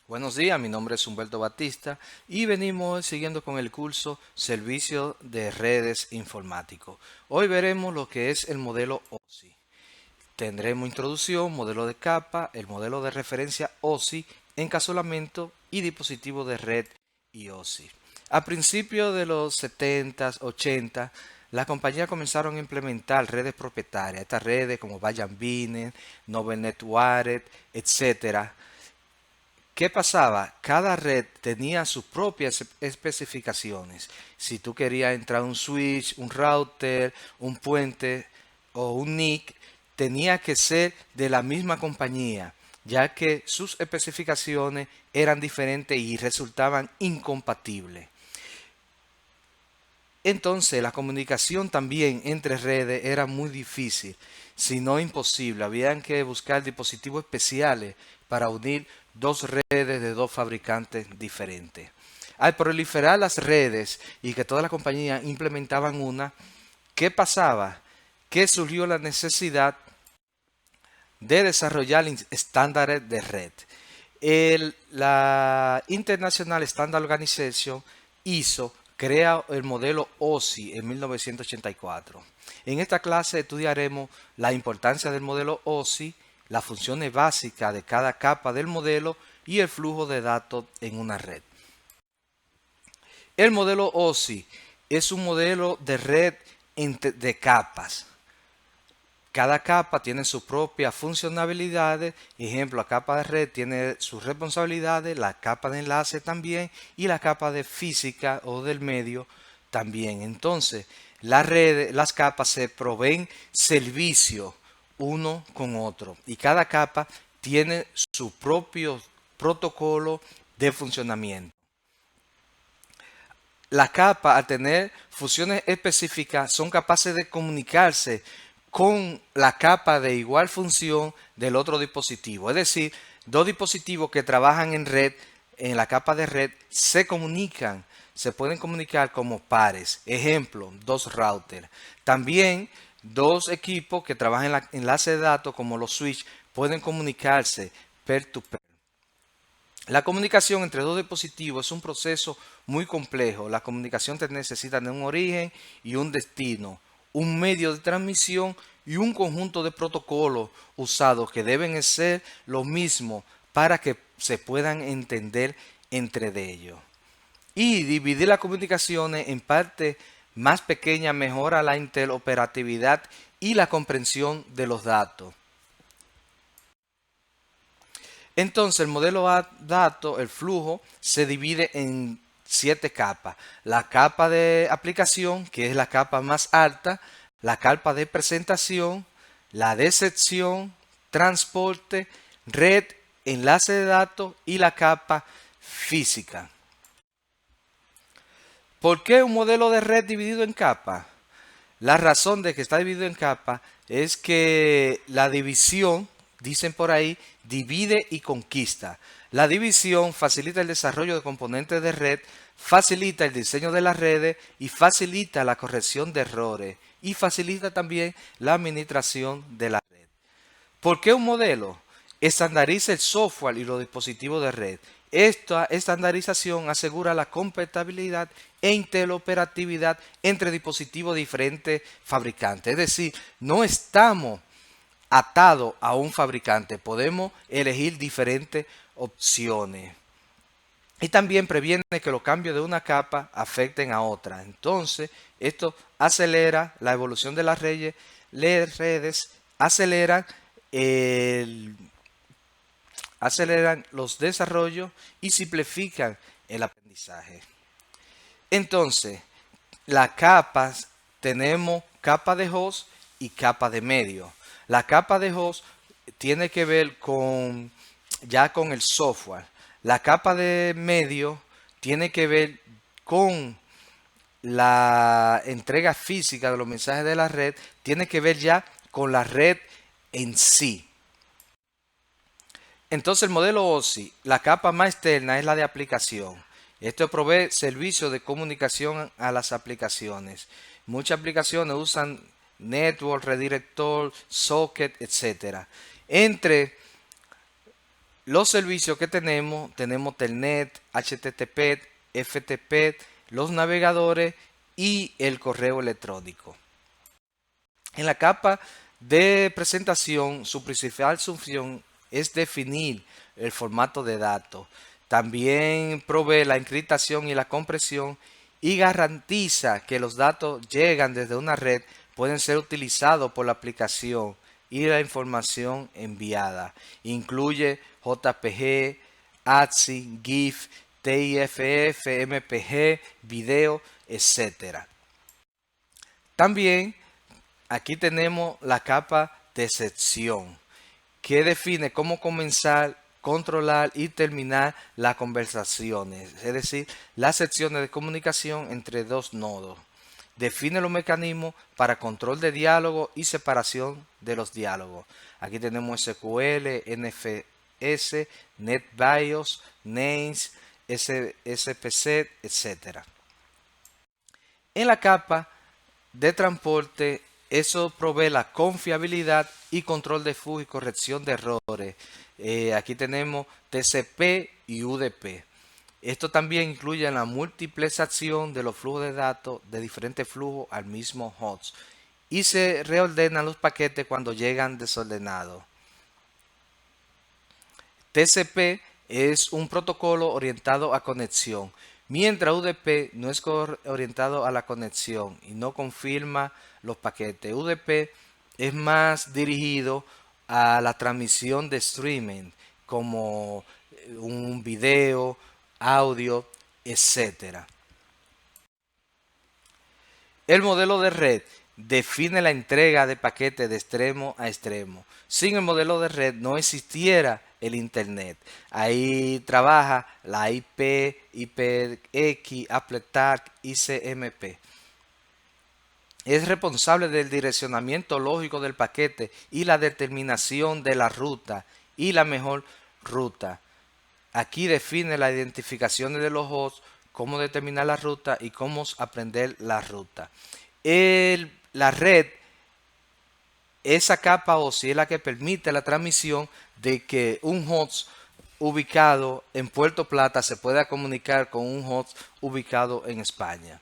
Buenos días, mi nombre es Humberto Batista y venimos siguiendo con el curso Servicio de Redes Informático. Hoy veremos lo que es el modelo OSI. Tendremos introducción, modelo de capa, el modelo de referencia OSI, encapsulamiento y dispositivo de red y OSI. A principios de los 70, 80, las compañías comenzaron a implementar redes propietarias. Estas redes como Vayan Business, Novel Network, etcétera. ¿Qué pasaba? Cada red tenía sus propias especificaciones. Si tú querías entrar a un switch, un router, un puente o un NIC, tenía que ser de la misma compañía, ya que sus especificaciones eran diferentes y resultaban incompatibles. Entonces la comunicación también entre redes era muy difícil, si no imposible. Habían que buscar dispositivos especiales para unir dos redes de dos fabricantes diferentes. Al proliferar las redes y que todas las compañías implementaban una, ¿qué pasaba? Que surgió la necesidad de desarrollar estándares de red. La International Standard Organization ISO crea el modelo OSI en 1984. En esta clase estudiaremos la importancia del modelo OSI, las funciones básicas de cada capa del modelo y el flujo de datos en una red. El modelo OSI es un modelo de red de capas. Cada capa tiene sus propias funcionalidades. Ejemplo, la capa de red tiene sus responsabilidades, la capa de enlace también y la capa de física o del medio también. Entonces, las capas se proveen servicio uno con otro y cada capa tiene su propio protocolo de funcionamiento. La capa, al tener funciones específicas, son capaces de comunicarse con la capa de igual función del otro dispositivo. Es decir, dos dispositivos que trabajan en red, en la capa de red, se pueden comunicar como pares. Ejemplo, dos routers. También dos equipos que trabajan en la enlace de datos, como los switch, pueden comunicarse peer-to-peer. La comunicación entre dos dispositivos es un proceso muy complejo. La comunicación necesita de un origen y un destino, un medio de transmisión y un conjunto de protocolos usados que deben ser los mismos para que se puedan entender entre ellos. Y dividir las comunicaciones en partes más pequeñas mejora la interoperatividad y la comprensión de los datos. Entonces el modelo dato, el flujo, se divide en 7 capas. La capa de aplicación, que es la capa más alta, la capa de presentación, la de sección, transporte, red, enlace de datos y la capa física. ¿Por qué un modelo de red dividido en capas? La razón de que está dividido en capas es que la división, dicen por ahí, divide y conquista. La división facilita el desarrollo de componentes de red, facilita el diseño de las redes y facilita la corrección de errores y facilita también la administración de la red. ¿Por qué un modelo? Estandariza el software y los dispositivos de red. Esta estandarización asegura la compatibilidad e interoperatividad entre dispositivos de diferentes fabricantes. Es decir, no estamos atados a un fabricante, podemos elegir diferentes opciones. Y también previene que los cambios de una capa afecten a otra. Entonces, esto acelera la evolución de las redes aceleran el aceleran los desarrollos y simplifican el aprendizaje. Entonces, las capas, tenemos capa de host y capa de medio. La capa de host tiene que ver con el software. La capa de medio tiene que ver con la entrega física de los mensajes de la red, tiene que ver ya con la red en sí. Entonces el modelo OSI, la capa más externa es la de aplicación. Esto provee servicios de comunicación a las aplicaciones. Muchas aplicaciones usan network, redirector, socket, etc. Entre Los servicios que tenemos Telnet, HTTP, FTP, los navegadores y el correo electrónico. En la capa de presentación, su principal función es definir el formato de datos. También provee la encriptación y la compresión y garantiza que los datos llegan desde una red, pueden ser utilizados por la aplicación y la información enviada. Incluye JPG, ASCII, GIF, TIFF, MPG, video, etc. También aquí tenemos la capa de sección que define cómo comenzar, controlar y terminar las conversaciones, es decir, las secciones de comunicación entre dos nodos. Define los mecanismos para control de diálogo y separación de los diálogos. Aquí tenemos SQL, NFS, NetBIOS, Names, SPC, etc. En la capa de transporte, eso provee la confiabilidad y control de flujo y corrección de errores. Aquí tenemos TCP y UDP. Esto también incluye la multiplexación de los flujos de datos de diferentes flujos al mismo host y se reordenan los paquetes cuando llegan desordenados. TCP es un protocolo orientado a conexión, mientras UDP no es orientado a la conexión y no confirma los paquetes. UDP es más dirigido a la transmisión de streaming, como un video, audio, etc. El modelo de red define la entrega de paquetes de extremo a extremo. Sin el modelo de red no existiera el Internet. Ahí trabaja la IP, IPX, AppleTag, ICMP. Es responsable del direccionamiento lógico del paquete y la determinación de la ruta y la mejor ruta. Aquí define las identificaciones de los hosts, cómo determinar la ruta y cómo aprender la ruta. La red, esa capa OSI es la que permite la transmisión de que un host ubicado en Puerto Plata se pueda comunicar con un host ubicado en España.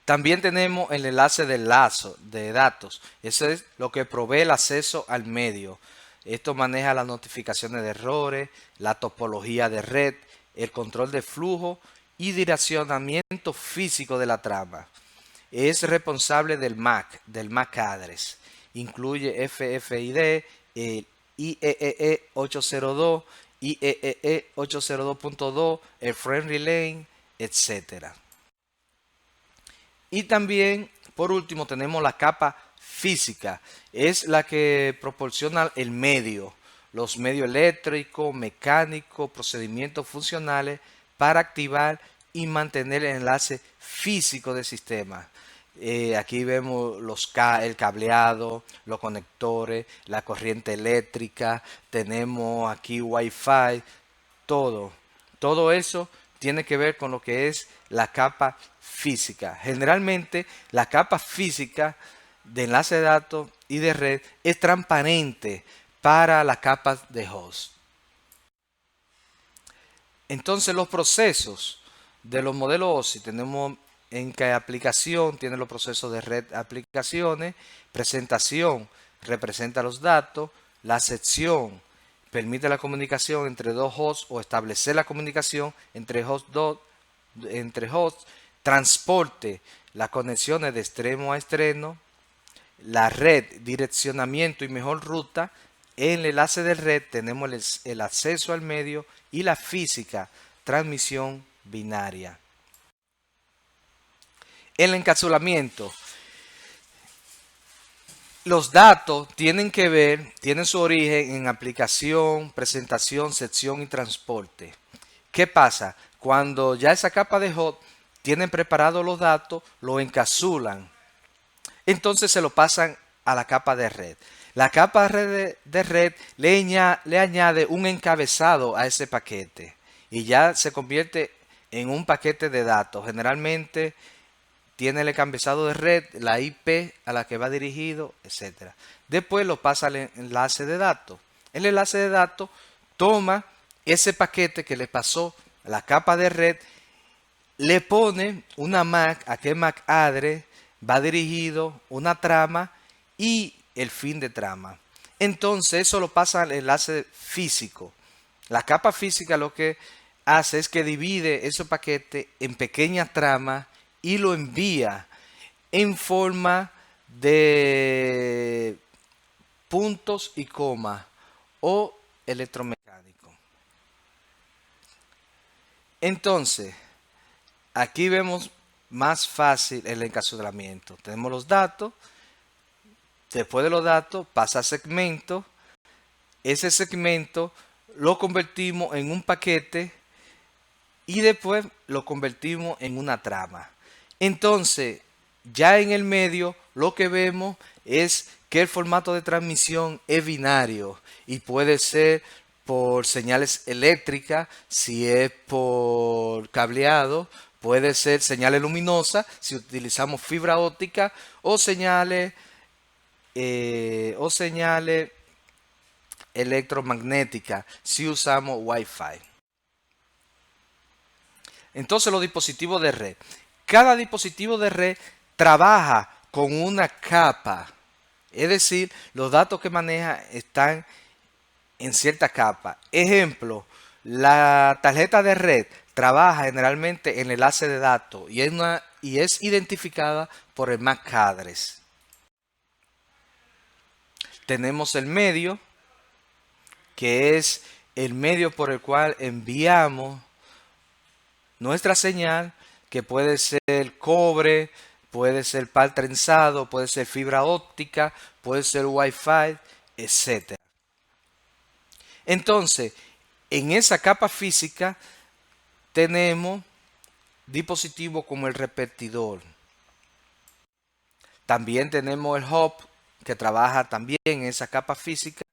También tenemos el enlace de lazo de datos. Eso es lo que provee el acceso al medio. Esto maneja las notificaciones de errores, la topología de red, el control de flujo y direccionamiento físico de la trama. Es responsable del MAC address. Incluye FFID, el IEEE 802, IEEE 802.2, el Frame Relay, etc. Y también, por último, tenemos la capa física. Es la que proporciona el medio, los medios eléctricos, mecánicos, procedimientos funcionales para activar y mantener el enlace físico del sistema. Aquí vemos el cableado, los conectores, la corriente eléctrica, tenemos aquí Wi-Fi, todo. Todo eso tiene que ver con lo que es la capa física. Generalmente la capa física de enlace de datos y de red es transparente para las capas de host. Entonces los procesos de los modelos OSI tenemos en cada aplicación, tiene los procesos de red aplicaciones, presentación representa los datos, la sección permite la comunicación entre dos hosts o establecer la comunicación entre hosts, transporte, las conexiones de extremo a extremo, la red, direccionamiento y mejor ruta. En el enlace de red tenemos el acceso al medio y la física, transmisión binaria. El encapsulamiento. Los datos tienen su origen en aplicación, presentación, sección y transporte. ¿Qué pasa? Cuando ya esa capa de host tienen preparados los datos, lo encapsulan. Entonces se lo pasan a la capa de red. La capa de red le añade un encabezado a ese paquete y ya se convierte en un paquete de datos. Generalmente tiene el encabezado de red, la IP a la que va dirigido, etc. Después lo pasa al enlace de datos. El enlace de datos toma ese paquete que le pasó a la capa de red, le pone una MAC, a qué MAC address va dirigido una trama y el fin de trama. Entonces eso lo pasa al enlace físico. La capa física lo que hace es que divide ese paquete en pequeñas tramas y lo envía en forma de puntos y comas o electromecánico. Entonces, aquí vemos más fácil el encapsulamiento. Tenemos los datos, después de los datos pasa a segmento, ese segmento lo convertimos en un paquete y después lo convertimos en una trama. Entonces, ya en el medio lo que vemos es que el formato de transmisión es binario y puede ser por señales eléctricas, si es por cableado, puede ser señales luminosas si utilizamos fibra óptica o señales electromagnéticas si usamos Wi-Fi. Entonces los dispositivos de red. Cada dispositivo de red trabaja con una capa. Es decir, los datos que maneja están en cierta capa. Ejemplo, la tarjeta de red trabaja generalmente en el enlace de datos y es identificada por el MAC address. Tenemos el medio, que es el medio por el cual enviamos nuestra señal, que puede ser cobre, puede ser par trenzado, puede ser fibra óptica, puede ser Wi-Fi, etc. Entonces, en esa capa física tenemos dispositivos como el repetidor. También tenemos el hub, que trabaja también en esa capa física.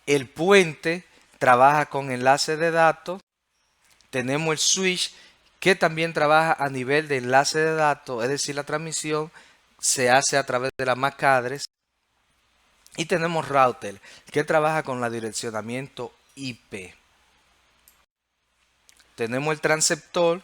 El puente trabaja con enlace de datos. Tenemos el switch, que también trabaja a nivel de enlace de datos, es decir, la transmisión se hace a través de la MAC address. Y tenemos router, que trabaja con el direccionamiento IP. Tenemos el transceptor